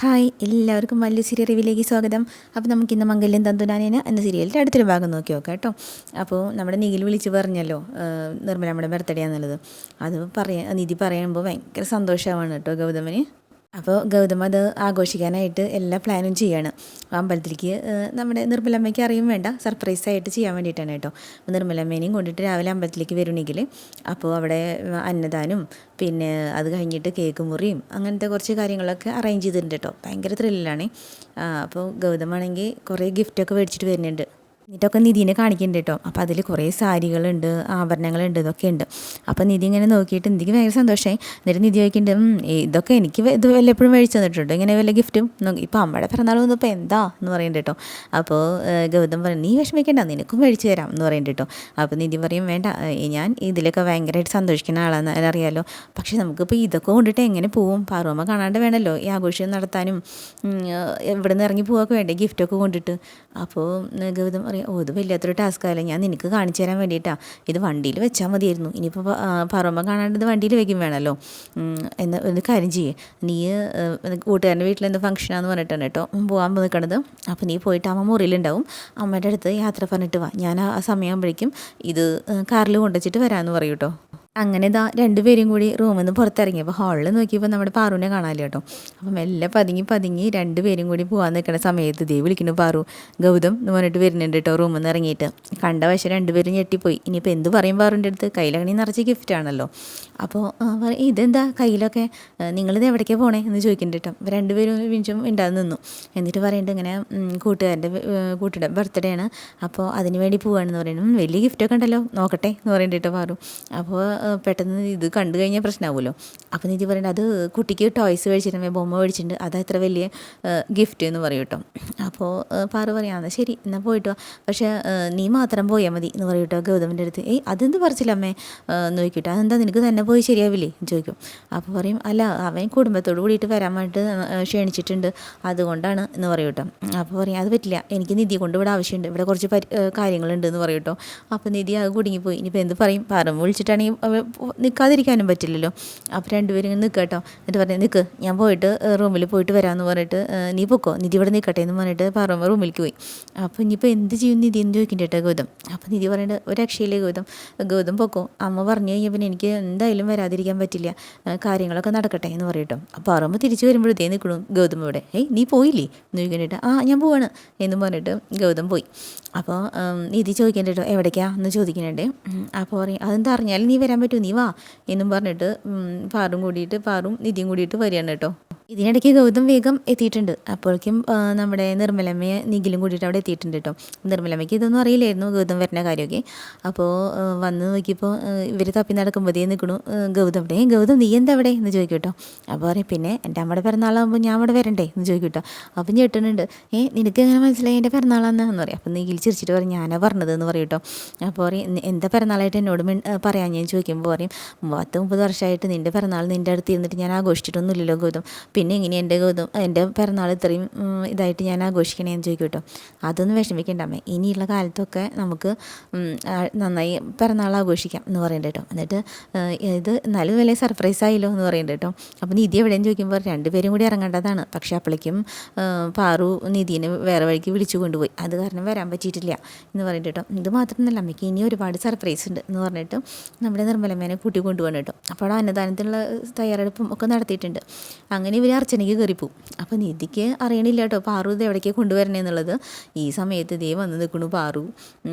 Hi എല്ലാവർക്കും വലിയ serial റിവ്യൂയിലേക്ക് സ്വാഗതം. അപ്പോൾ നമുക്കിന്ന് മംഗല്യം തന്തുനാനേന എന്ന സീരിയലിൻ്റെ അടുത്തൊരു ഭാഗം നോക്കി നോക്കാം കേട്ടോ. അപ്പോൾ നമ്മുടെ നിഖിൽ വിളിച്ച് പറഞ്ഞല്ലോ നിർമ്മലമ്മയുടെ ബർത്ത്ഡേ എന്നുള്ളത്. അത് നിധി പറയുമ്പോൾ ഭയങ്കര സന്തോഷമാവാണ് കേട്ടോ ഗൗതമന്. അപ്പോൾ ഗൗതം അത് ആഘോഷിക്കാനായിട്ട് എല്ലാ പ്ലാനും ചെയ്യാണ്. അമ്പലത്തിലേക്ക് നമ്മുടെ നിർമ്മലമ്മയ്ക്ക് അറിയും വേണ്ട, സർപ്രൈസായിട്ട് ചെയ്യാൻ വേണ്ടിയിട്ടാണ് കേട്ടോ. നിർമ്മലമ്മേനെയും കൊണ്ടിട്ട് രാവിലെ അമ്പലത്തിലേക്ക് വരുന്നെങ്കിൽ അപ്പോൾ അവിടെ അന്നദാനം, പിന്നെ അത് കഴിഞ്ഞിട്ട് കേക്ക് മുറിയും അങ്ങനത്തെ കുറച്ച് കാര്യങ്ങളൊക്കെ അറേഞ്ച് ചെയ്തിട്ടുണ്ട് കേട്ടോ. ഭയങ്കര ത്രില്ലാണ്. അപ്പോൾ ഗൗതമാണെങ്കിൽ കുറേ ഗിഫ്റ്റൊക്കെ മേടിച്ചിട്ട് വരുന്നുണ്ട്. എന്നിട്ടൊക്കെ നിധീനെ കാണിക്കുന്നുണ്ട് കേട്ടോ. അപ്പോൾ അതിൽ കുറേ സാരികളുണ്ട്, ആഭരണങ്ങളുണ്ട്, ഇതൊക്കെ ഉണ്ട്. അപ്പോൾ നിധി ഇങ്ങനെ നോക്കിയിട്ട് എനിക്ക് ഭയങ്കര സന്തോഷമായി. എന്നിട്ട് നിധി ചോദിക്കുന്നുണ്ട്, ഇതൊക്കെ എനിക്ക് ഇത് വല്ലപ്പോഴും മേടിച്ച് തന്നിട്ടുണ്ട്, ഇങ്ങനെ വല്ല ഗിഫ്റ്റും. ഇപ്പോൾ അമ്മയുടെ പിറന്നാൾ വന്നപ്പോൾ എന്താ എന്ന് പറയുന്നുണ്ട് കേട്ടോ. അപ്പോൾ ഗൗതം പറയും, നീ വിഷമിക്കേണ്ട, നിനക്കും മേടിച്ച് തരാം എന്ന് പറയുന്നുണ്ട് കേട്ടോ. അപ്പോൾ നിധി പറയും, വേണ്ട, ഞാൻ ഇതിലൊക്കെ ഭയങ്കരമായിട്ട് സന്തോഷിക്കുന്ന ആളാണെന്ന് അറിയാമല്ലോ, പക്ഷേ നമുക്കിപ്പോൾ ഇതൊക്കെ കൊണ്ടിട്ട് എങ്ങനെ പോവും? പാറുമ്മ കാണാണ്ട് വേണമല്ലോ ഈ ആഘോഷം നടത്താനും, ഇവിടെ നിന്ന് ഇറങ്ങി പോവുകയൊക്കെ വേണ്ടേ ഗിഫ്റ്റൊക്കെ കൊണ്ടിട്ട്. അപ്പോൾ ഗൗതം പറയും, ഇത് വലിയത്തൊരു ടാസ്ക്കായല്ലേ, ഞാൻ നിനക്ക് കാണിച്ചു തരാൻ വേണ്ടിയിട്ടാണ്, ഇത് വണ്ടിയിൽ വെച്ചാൽ മതിയായിരുന്നു, ഇനിയിപ്പോൾ പറമ്പ കാണാണ്ട് ഇത് വണ്ടിയിൽ വെക്കും വേണമല്ലോ, ഒരു കാര്യം ചെയ്യേ, നീ കൂട്ടുകാരൻ്റെ വീട്ടിൽ എന്ത് ഫംഗ്ഷനാന്ന് പറഞ്ഞിട്ടാണ് കേട്ടോ പോകാൻ നിൽക്കണത്. അപ്പോൾ നീ പോയിട്ട് അമ്മ മുറിയിലുണ്ടാവും, അമ്മയുടെ അടുത്ത് യാത്ര പറഞ്ഞിട്ട് വാ, ഞാൻ ആ സമയമാകുമ്പോഴേക്കും ഇത് കാറിൽ കൊണ്ടുവച്ചിട്ട് വരാമെന്ന് പറയൂ കേട്ടോ. അങ്ങനെ രണ്ടുപേരും കൂടി റൂമിൽ നിന്ന് പുറത്തിറങ്ങിയപ്പോൾ ഹാളിൽ നോക്കിയപ്പോൾ നമ്മുടെ പാറുവിനെ കാണാമല്ലോ കേട്ടോ. അപ്പം മെല്ലെ പതുങ്ങി രണ്ടുപേരും കൂടി പോകാൻ നിൽക്കുന്ന സമയത്ത് വിളിക്കുന്നു പാറു, ഗൗതം എന്ന് പറഞ്ഞിട്ട് വരുന്നുണ്ട് കേട്ടോ. റൂമിൽ നിന്ന് ഇറങ്ങിയിട്ട് കണ്ട വശം രണ്ടുപേരും ഞെട്ടിപ്പോയി. ഇനിയിപ്പോൾ എന്ത് പറയും പാറുവിൻ്റെ അടുത്ത്, കയ്യിലങ്ങണി നിറച്ച് ഗിഫ്റ്റാണല്ലോ. അപ്പോൾ ഇതെന്താ കയ്യിലൊക്കെ, നിങ്ങളിത് എവിടേക്കാണ് പോണേ എന്ന് ചോദിക്കുന്നുണ്ട് കേട്ടോ. അപ്പോൾ രണ്ടുപേരും വിഞ്ചും ഉണ്ടാകും നിന്നു. എന്നിട്ട് പറയുന്നുണ്ട്, ഇങ്ങനെ കൂട്ടുകാരുടെ ബർത്ത്ഡേ ആണ്, അപ്പോൾ അതിന് വേണ്ടി പോവുകയാണെന്ന് പറയുന്നു. വലിയ ഗിഫ്റ്റൊക്കെ ഉണ്ടല്ലോ, നോക്കട്ടെ എന്ന് പറയുന്നുണ്ട് കേട്ടോ പാറു. അപ്പോൾ പെട്ടെന്ന് ഇത് കണ്ടു കഴിഞ്ഞാൽ പ്രശ്നമാവുമല്ലോ. അപ്പോൾ നിധി പറയുന്നത്, അത് കുട്ടിക്ക് ടോയ്സ് മേടിച്ചിട്ടുണ്ട്, ബൊമ്മ മേടിച്ചിട്ടുണ്ട്, അതാ ഇത്ര വലിയ ഗിഫ്റ്റ് എന്ന് പറയും കേട്ടോ. അപ്പോൾ പാറു പറയാം, ശരി എന്നാൽ പോയിട്ടോ, പക്ഷേ നീ മാത്രം പോയാൽ മതി എന്ന് പറയും കേട്ടോ ഗൗതമിൻ്റെ അടുത്ത്. അതെന്ത് പറിച്ചില്ല അമ്മേ എന്ന് ചോദിക്കട്ടെ, അതെന്താ നിനക്ക് തന്നെ പോയി ശരിയാവില്ലേ എന്ന് ചോദിക്കും. അപ്പോൾ പറയും, അല്ല അവൻ കുടുംബത്തോട് കൂടിയിട്ട് വരാൻ വേണ്ടിയിട്ട് ക്ഷണിച്ചിട്ടുണ്ട്, അതുകൊണ്ടാണ് എന്ന് പറയും കേട്ടോ. അപ്പോൾ പറയും, അത് പറ്റില്ല, എനിക്ക് നിധി കൊണ്ട് ഇവിടെ ആവശ്യമുണ്ട്, ഇവിടെ കുറച്ച് കാര്യങ്ങളുണ്ട് എന്ന് പറയും കേട്ടോ. അപ്പോൾ നിധി അത് കുടുങ്ങിപ്പോയി. ഇനിയിപ്പോൾ എന്ത് പറയും, പാറു വിളിച്ചിട്ടാണെങ്കിൽ നിൽക്കാതിരിക്കാനും പറ്റില്ലല്ലോ. അപ്പോൾ രണ്ടുപേരും നിൽക്കുക കേട്ടോ. എന്നിട്ട് പറഞ്ഞു, നിൽക്ക്, ഞാൻ പോയിട്ട് റൂമിൽ പോയിട്ട് വരാമെന്ന് പറഞ്ഞിട്ട്, നീ പൊക്കോ, നിധി ഇവിടെ നിൽക്കട്ടെ എന്ന് പറഞ്ഞിട്ട് പാറുമ്മ റൂമിലേക്ക് പോയി. അപ്പോൾ ഇനിയിപ്പോൾ എന്ത് ചെയ്യും നിധി എന്ന് ചോദിക്കണ്ട കേട്ടോ ഗൗതം. അപ്പോൾ നിധി പറയുന്നത്, ഒരു രക്ഷയില്ലേ ഗൗതം പൊക്കോ, അമ്മ പറഞ്ഞു കഴിഞ്ഞാൽ പിന്നെ എനിക്ക് എന്തായാലും വരാതിരിക്കാൻ പറ്റില്ല, കാര്യങ്ങളൊക്കെ നടക്കട്ടെ എന്ന് പറയട്ടോ. അപ്പോൾ പാറുമ്മ തിരിച്ചു വരുമ്പോഴത്തേ നിൽക്കണു ഗൗതം ഇവിടെ. നീ പോയില്ലേ എന്ന് ചോദിക്കണ്ടിട്ട്, ഞാൻ പോവാണ് എന്ന് പറഞ്ഞിട്ട് ഗൗതം പോയി. അപ്പോൾ നിധി ചോദിക്കേണ്ട കേട്ടോ, എവിടേക്കാ എന്ന് ചോദിക്കുന്നുണ്ട്. അപ്പോൾ പറയും, അതെന്താ അറിഞ്ഞാലും നീ വരാൻ പറ്റുമോ, നീ വാ എന്നും പറഞ്ഞിട്ട് പാറും നിധിയും കൂടിയിട്ട് വരികയാണ് കേട്ടോ. ഇതിനിടയ്ക്ക് ഗൗതം വേഗം എത്തിയിട്ടുണ്ട്. അപ്പോഴേക്കും നമ്മുടെ നിർമ്മലമ്മയെ നിഖിലും കൂടിയിട്ട് അവിടെ എത്തിയിട്ടുണ്ട് കേട്ടോ. നിർമ്മലമ്മയ്ക്ക് ഇതൊന്നും അറിയില്ലായിരുന്നു ഗൗതം വരുന്ന കാര്യമൊക്കെ. അപ്പോൾ വന്ന് നോക്കിയപ്പോൾ ഇവർ തപ്പി നടക്കുമ്പോഴേ നിൽക്കണു ഗൗതം. ഗൗതം നീ എന്താ അവിടെ എന്ന് ചോദിക്കും കേട്ടോ. അപ്പോൾ പറയും, പിന്നെ എൻ്റെ അമ്മയുടെ പിറന്നാളാകുമ്പോൾ ഞാൻ അവിടെ വരണ്ടേ എന്ന് ചോദിക്കും കേട്ടോ. അപ്പം ഞെട്ടുന്നുണ്ട്, നിനക്ക് എങ്ങനെ മനസ്സിലായി എൻ്റെ പിറന്നാളാന്ന് പറയും. അപ്പം നിഖിൽ ചിരിച്ചിട്ട് പറയും, ഞാനാ പറഞ്ഞത് എന്ന് പറയും കേട്ടോ. അപ്പോൾ പറയും, എന്താ പിറന്നാളായിട്ട് എന്നോട് പറയാൻ ഞാൻ ചോദിക്കുമ്പോൾ പറയും, 30 വർഷമായിട്ട് നിൻ്റെ പിറന്നാൾ നിൻ്റെ അടുത്ത് ഇരുന്നിട്ട് ഞാൻ ആഘോഷിച്ചിട്ടൊന്നുമില്ലല്ലോ ഗൗതം, പിന്നെ എങ്ങനെ എൻ്റെ പിറന്നാൾ ഇത്രയും ഇതായിട്ട് ഞാൻ ആഘോഷിക്കണേന്ന് ചോദിക്കും കേട്ടോ. അതൊന്നും വിഷമിക്കേണ്ട അമ്മേ, ഇനിയുള്ള കാലത്തൊക്കെ നമുക്ക് നന്നായി പിറന്നാൾ ആഘോഷിക്കാം എന്ന് പറയുന്നുണ്ട് കേട്ടോ. എന്നിട്ട് ഇത് എന്നാലും വലിയ സർപ്രൈസ് ആയില്ലോ എന്ന് പറയുന്നുണ്ട് കേട്ടോ. അപ്പോൾ നിധി എവിടെയെന്ന് ചോദിക്കുമ്പോൾ രണ്ടുപേരും കൂടി ഇറങ്ങേണ്ടതാണ്, പക്ഷേ അപ്പോഴേക്കും പാറു നിധീനെ വേറെ വഴിക്ക് വിളിച്ചു കൊണ്ടുപോയി, അത് കാരണം വരാൻ പറ്റിയിട്ടില്ല എന്ന് പറയുന്നുണ്ട് കേട്ടോ. ഇത് മാത്രമല്ല അമ്മയ്ക്ക് ഇനി ഒരുപാട് സർപ്രൈസ് ഉണ്ട് എന്ന് പറഞ്ഞിട്ട് നമ്മുടെ നിർമ്മലമ്മേനെ കൂട്ടി കൊണ്ടുപോകണം കേട്ടോ. അപ്പോൾ അന്നദാനത്തിനുള്ള തയ്യാറെടുപ്പും ഒക്കെ നടത്തിയിട്ടുണ്ട്. അങ്ങനെ ഇവർ അർച്ചനയ്ക്ക് കയറിപ്പോവും. അപ്പോൾ നിധിക്ക് അറിയണില്ല കേട്ടോ പാറു ഇത് എവിടേക്ക് കൊണ്ടുവരണേ എന്നുള്ളത്. ഈ സമയത്ത് വന്ന് നിൽക്കണു പാറു.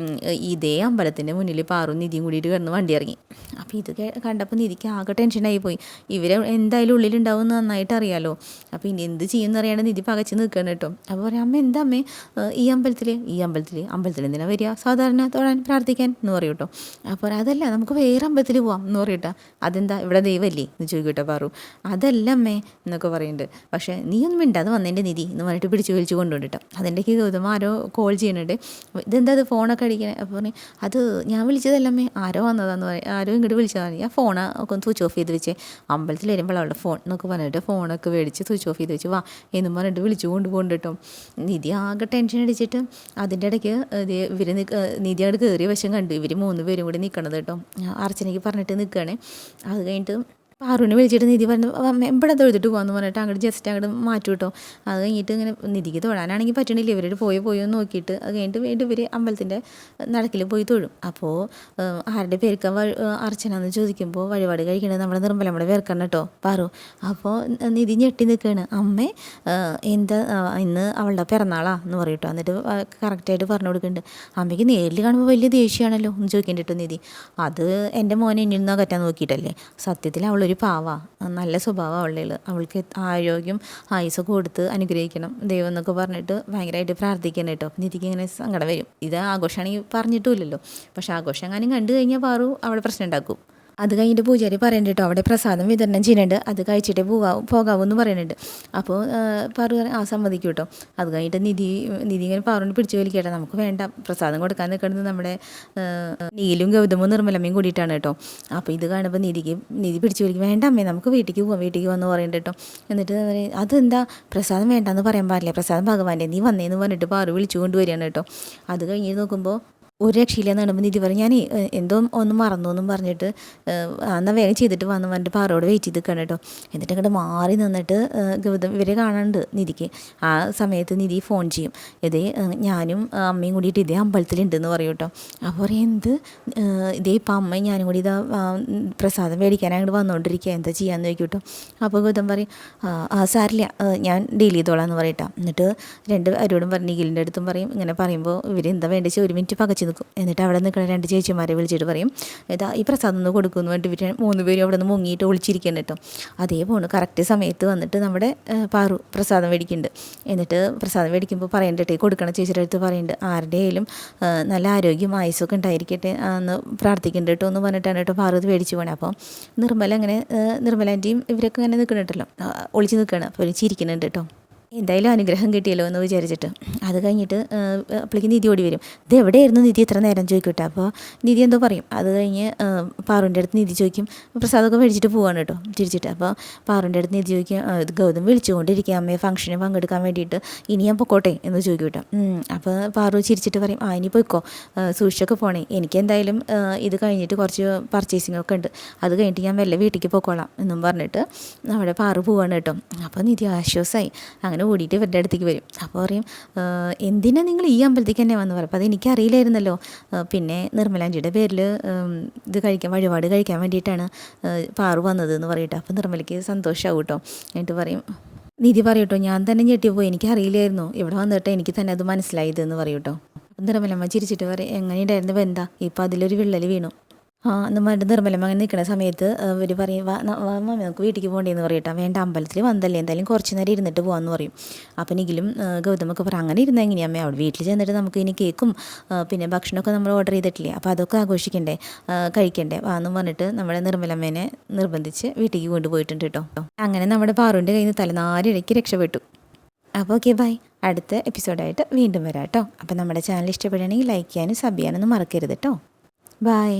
ഇതേ അമ്പലത്തിൻ്റെ മുന്നിൽ പാറു നിധിയും കൂടിയിട്ട് കിടന്ന് വണ്ടി ഇറങ്ങി. അപ്പോൾ ഇത് കണ്ടപ്പോൾ നിധിക്ക് ആകെ ടെൻഷനായി പോയി. ഇവർ എന്തായാലും ഉള്ളിലുണ്ടാവും എന്ന് നന്നായിട്ട് അറിയാമല്ലോ. അപ്പോൾ ഇനി എന്ത് ചെയ്യുമെന്ന് അറിയാണ്ട് നിധി പകച്ച് നിൽക്കണം കേട്ടോ. അപ്പോൾ പറയാം, അമ്മ എന്താ അമ്മേ ഈ അമ്പലത്തിൽ എന്തിനാണ് വരിക, സാധാരണ തൊഴാൻ പ്രാർത്ഥിക്കാൻ എന്ന് പറയും കേട്ടോ. അപ്പോൾ അതല്ല, നമുക്ക് വേറെ അമ്പലത്തിൽ പോവാം എന്ന് പറയട്ടോ. അതെന്താ ഇവിടെ ദൈവമല്ലേ എന്ന് ചോദിക്കട്ടോ പാറു. അതല്ല അമ്മേ എന്നൊക്കെ പറയുന്നുണ്ട്. പക്ഷേ നീയൊന്നും മിണ്ടാതെ വന്നതിൻ്റെ നിധി എന്ന് പറഞ്ഞിട്ട് പിടിച്ച് വലിച്ചു കൊണ്ടുപോയിട്ടോ. അതിൻ്റെ ഗൗതം ആരോ കോൾ ചെയ്യുന്നുണ്ട്. ഇതെന്താ അത് ഫോണൊക്കെ അടിക്കണേ. അപ്പോൾ പറഞ്ഞു, അത് ഞാൻ വിളിച്ചതല്ലമ്മേ, ആരോ വന്നതാന്ന് പറയും, ആരോ ഇങ്ങോട്ട് വിളിച്ചതാണ്, ഞാൻ ഫോണൊക്കെ ഒന്ന് സ്വിച്ച് ഓഫ് ചെയ്ത് വെച്ചേ, അമ്പലത്തിൽ വരുമ്പോൾ അവളുടെ ഫോൺ എന്നൊക്കെ പറഞ്ഞിട്ട് ഫോണൊക്കെ മേടിച്ച് സ്വിച്ച് ഓഫ് ചെയ്ത് വെച്ച് വാ എന്നും പറഞ്ഞിട്ട് വിളിച്ചു കൊണ്ടുപോകുന്നുണ്ട് കേട്ടോ. നിധി ആകെ ടെൻഷൻ അടിച്ചിട്ട് അതിൻ്റെ ഇടയ്ക്ക് ഇവർ നിധി അവിടെ കയറിയ വശം കണ്ടു ഇവർ 3 പേരും കൂടി നിൽക്കണത് കേട്ടോ. അർച്ചനയ്ക്ക് പറഞ്ഞിട്ട് നിൽക്കുകയാണ്. അത് കഴിഞ്ഞിട്ട് പാറുവിനെ വിളിച്ചിട്ട് നിധി പറഞ്ഞു അമ്മ എവിടെ തൊഴുതിട്ട് പോകാമെന്ന് പറഞ്ഞിട്ട് അങ്ങോട്ട് ജസ്റ്റ് അങ്ങോട്ട് മാറ്റി കേട്ടോ. അത് കഴിഞ്ഞിട്ട് ഇങ്ങനെ നിധിക്ക് തൊഴാനാണെങ്കിൽ പറ്റണില്ല, ഇവരോട് പോയോ എന്ന് നോക്കിയിട്ട് അത് കഴിഞ്ഞിട്ട് വീണ്ടും ഇവർ അമ്പലത്തിൻ്റെ നടക്കിൽ പോയി തൊഴും. അപ്പോൾ ആരുടെ പേർക്കാൻ അർച്ചന എന്ന് ചോദിക്കുമ്പോൾ വഴിപാട് കഴിക്കണത് നമ്മുടെ നിർമ്മലമ്മയുടെ പേർക്കണം കേട്ടോ പാറു. അപ്പോൾ നിധി ഞെട്ടി നിൽക്കുകയാണ്. അമ്മേ എന്താ ഇന്ന് അവളുടെ പിറന്നാളാ എന്ന് പറയും കേട്ടോ. എന്നിട്ട് കറക്റ്റായിട്ട് പറഞ്ഞു കൊടുക്കുന്നുണ്ട്. അമ്മയ്ക്ക് നേരിൽ കാണുമ്പോൾ വലിയ ദേഷ്യമാണല്ലോ എന്ന് ചോദിക്കേണ്ടിട്ടോ നിധി. അത് എൻ്റെ മോനെ എന്നിൽ നിന്ന് അകറ്റാൻ നോക്കിയിട്ടല്ലേ, സത്യത്തിൽ അവളൊരു പാവാ, നല്ല സ്വഭാവം അവളുടെ. അവൾക്ക് ആരോഗ്യം ആയുസ്സൊക്കെ കൊടുത്ത് അനുഗ്രഹിക്കണം ദൈവം എന്നൊക്കെ പറഞ്ഞിട്ട് ഭയങ്കരമായിട്ട് പ്രാർത്ഥിക്കണം കേട്ടോ. നിധിക്ക് ഇങ്ങനെ സങ്കടം വരും. ഇത് ആഘോഷമാണെങ്കിൽ പറഞ്ഞിട്ടുമില്ലല്ലോ, പക്ഷെ ആഘോഷം എങ്ങാനും കണ്ടു കഴിഞ്ഞാൽ പാറു അവിടെ പ്രശ്നം ഉണ്ടാക്കും. അത് കഴിഞ്ഞിട്ട് പൂജാരി പറയുന്നുണ്ട് കേട്ടോ അവിടെ പ്രസാദം വിതരണം ചെയ്യുന്നുണ്ട്, അത് കഴിച്ചിട്ടേ പോകാവൂന്ന് പറയുന്നുണ്ട്. അപ്പോൾ പാറു ആ സമ്മതിക്കും കേട്ടോ. അത് കഴിഞ്ഞിട്ട് നിധി ഇങ്ങനെ പാറുവിനെ പിടിച്ചു വലിക്കട്ടെ, നമുക്ക് വേണ്ട പ്രസാദം കൊടുക്കാൻ നിൽക്കുന്നത് നമ്മുടെ നീലും ഗൗതമും നിർമ്മലമ്മയും കൂടിയിട്ടാണ് കേട്ടോ. അപ്പോൾ ഇത് കാണുമ്പോൾ നിധി പിടിച്ചു വലിക്കും. വേണ്ട അമ്മേ നമുക്ക് വീട്ടിലേക്ക് വന്ന് പറയുന്നുണ്ട് കേട്ടോ. എന്നിട്ട് അതെന്താ പ്രസാദം വേണ്ടെന്ന് പറയാൻ പാടില്ല, പ്രസാദം ഭഗവാന്റെ, നീ വന്നേന്ന് പറഞ്ഞിട്ട് പാറു വിളിച്ചു കൊണ്ടുവരികയാണ് കേട്ടോ. അത് കഴിഞ്ഞ് നോക്കുമ്പോൾ ഒരു രക്ഷയില്ലെന്ന് കാണുമ്പോൾ നിധി പറയും ഞാൻ എന്തോ ഒന്ന് മറന്നു എന്നും പറഞ്ഞിട്ട് എന്നാൽ വേഗം ചെയ്തിട്ട് വന്ന് പറഞ്ഞിട്ട് പാറോട് വെയിറ്റ് ചെയ്ത് നിൽക്കണം കേട്ടോ. എന്നിട്ട് അങ്ങോട്ട് മാറി നിന്നിട്ട് ഗൗതം ഇവരെ കാണാനുണ്ട് നിധിക്ക്. ആ സമയത്ത് നിധി ഫോൺ ചെയ്യും, ഇതേ ഞാനും അമ്മയും കൂടിയിട്ട് ഇതേ അമ്പലത്തിലുണ്ടെന്ന് പറയും കേട്ടോ. അപ്പോൾ പറയും ഇതേ ഇപ്പം അമ്മയും ഞാനും കൂടി ഇതാ പ്രസാദം മേടിക്കാൻ അങ്ങോട്ട് വന്നുകൊണ്ടിരിക്കുക, എന്താ ചെയ്യാമെന്ന് ചോദിക്കും കേട്ടോ. അപ്പോൾ ഗൗതം പറയും സാരില്ല ഞാൻ ഡീൽ ചെയ്തോളാം എന്ന് പറയട്ടോ. എന്നിട്ട് അവരോടും പറഞ്ഞ് നിഖിലിൻ്റെ അടുത്തും പറയും. ഇങ്ങനെ പറയുമ്പോൾ ഇവർ എന്താ വേണ്ടത് ഒരു മിനിറ്റ് പകച്ച് നിൽക്കും. എന്നിട്ട് അവിടെ നിൽക്കുന്ന 2 ചേച്ചിമാരെ വിളിച്ചിട്ട് പറയും ഏതാ ഈ പ്രസാദം ഒന്ന് കൊടുക്കുമെന്ന് പറഞ്ഞിട്ട് 3 പേരും അവിടെ നിന്ന് മുങ്ങിയിട്ട് ഒളിച്ചിരിക്കണം കേട്ടോ. അതേപോലെ കറക്റ്റ് സമയത്ത് വന്നിട്ട് നമ്മുടെ പാറു പ്രസാദം മേടിക്കുന്നുണ്ട്. എന്നിട്ട് പ്രസാദം മേടിക്കുമ്പോൾ പറയണ്ടേ കൊടുക്കണം ചേച്ചിയുടെ അടുത്ത് പറയുന്നുണ്ട് ആരുടെയും നല്ല ആരോഗ്യം ആയുസ്സൊക്കെ ഉണ്ടായിരിക്കട്ടെ എന്ന് പ്രാർത്ഥിക്കുന്നുണ്ട് കേട്ടോ എന്ന് പറഞ്ഞിട്ടാണ് കേട്ടോ പാറു ഇത് മേടിച്ച് പോകണേ. അപ്പോൾ നിർമ്മലാൻ്റെയും ഇവരൊക്കെ ഇങ്ങനെ നിൽക്കുന്നുണ്ടല്ലോ, ഒളിച്ച് നിൽക്കുകയാണ്. അപ്പോൾ ചിരിക്കുന്നുണ്ട് കേട്ടോ. എന്തായാലും അനുഗ്രഹം കിട്ടിയല്ലോ എന്ന് വിചാരിച്ചിട്ട്. അത് കഴിഞ്ഞിട്ട് അപ്പോഴേക്ക് നിധി ഓടി വരും. ഇത് എവിടെയായിരുന്നു നിധി ഇത്ര നേരം ചോദിക്കട്ടെ. അപ്പോൾ നിധി എന്തോ പറയും. അത് കഴിഞ്ഞ് പാറുവിൻ്റെ അടുത്ത് നിധി ചോദിക്കും പ്രസാദമൊക്കെ മേടിച്ചിട്ട് പോവാണ് കേട്ടോ ചിരിച്ചിട്ട്. അപ്പോൾ പാറുവിൻ്റെ അടുത്ത് നിധി ചോദിക്കും ഗൗതം വിളിച്ചുകൊണ്ടിരിക്കുക അമ്മയെ ഫംഗ്ഷന് പങ്കെടുക്കാൻ വേണ്ടിയിട്ട്, ഇനി ഞാൻ പൊക്കോട്ടെ എന്ന് ചോദിക്കും കേട്ടോ. അപ്പോൾ പാറു ചിരിച്ചിട്ട് പറയും ഇനി പോയിക്കോ, സൂക്ഷിച്ചൊക്കെ പോണേ, എനിക്ക് എന്തായാലും ഇത് കഴിഞ്ഞിട്ട് കുറച്ച് പർച്ചേസിങ്ങൊക്കെ ഉണ്ട്, അത് കഴിഞ്ഞിട്ട് ഞാൻ വല്ല വീട്ടിലേക്ക് പോയിക്കോളാം എന്നും പറഞ്ഞിട്ട് അവിടെ പാറു പോവാണ് കേട്ടോ. അപ്പോൾ നിധി ആശ്വാസമായി അങ്ങനെ ഓടിയിട്ട് ഇവരുടെ അടുത്തേക്ക് വരും. അപ്പോൾ പറയും എന്തിനാ നിങ്ങൾ ഈ അമ്പലത്തേക്ക് തന്നെ വന്ന് പറയും. അപ്പോൾ അതെനിക്കറിയില്ലായിരുന്നല്ലോ, പിന്നെ നിർമ്മലാൻ്റിയുടെ പേരിൽ ഇത് വഴിപാട് കഴിക്കാൻ വേണ്ടിയിട്ടാണ് പാറു വന്നത് എന്ന് പറയട്ടെ. അപ്പോൾ നിർമ്മലയ്ക്ക് സന്തോഷമാവും കേട്ടോ. എന്നിട്ട് പറയും നിധി പറയും കേട്ടോ ഞാൻ തന്നെ ഞെട്ടിപ്പോയി, എനിക്കറിയില്ലായിരുന്നു, ഇവിടെ വന്നിട്ട് എനിക്ക് തന്നെ അത് മനസ്സിലായത് എന്ന് പറയും കേട്ടോ. നിർമ്മലമ്മ ചിരിച്ചിട്ട് പറയും എങ്ങനെയുണ്ടായിരുന്നു ബന്ധ, ഇപ്പം അതിലൊരു വിള്ളൽ വീണു. എന്ന് പറഞ്ഞിട്ട് നിർമ്മലമ്മ അങ്ങനെ നിൽക്കുന്ന സമയത്ത് ഇവർ പറയും മമ്മി നമുക്ക് വീട്ടിലേക്ക് പോകേണ്ടതെന്ന് പറയട്ടോ. വേണ്ട അമ്പലത്തിൽ വന്നല്ലേ എന്തായാലും കുറച്ച് നേരം ഇരുന്നിട്ട് പോകാമെന്ന് പറയും. അപ്പം നിഖിലും ഗൗതമൊക്കെ പറയും അങ്ങനെ ഇരുന്നാൽ എങ്ങനെയാമ്മേ, അവിടെ വീട്ടിൽ ചെന്നിട്ട് നമുക്ക് ഇനി കേക്കും പിന്നെ ഭക്ഷണമൊക്കെ നമ്മൾ ഓർഡർ ചെയ്തിട്ടില്ലേ, അപ്പോൾ അതൊക്കെ ആഘോഷിക്കണ്ടേ കഴിക്കണ്ടേ എന്നും പറഞ്ഞിട്ട് നമ്മുടെ നിർമ്മലമ്മേനെ നിർബന്ധിച്ച് വീട്ടിലേക്ക് കൊണ്ടുപോയിട്ടുണ്ട് കേട്ടോ. അങ്ങനെ നമ്മുടെ പാറുവിൻ്റെ കയ്യിൽ നിന്ന് തലനാരിഴയ്ക്ക് രക്ഷപ്പെട്ടു. അപ്പോൾ ഓക്കെ ബൈ, അടുത്ത എപ്പിസോഡായിട്ട് വീണ്ടും വരാം കേട്ടോ. അപ്പോൾ നമ്മുടെ ചാനൽ ഇഷ്ടപ്പെടുകയാണെങ്കിൽ ലൈക്ക് ചെയ്യാനും സബ് ചെയ്യാനൊന്നും മറക്കരുത് കേട്ടോ. ബൈ.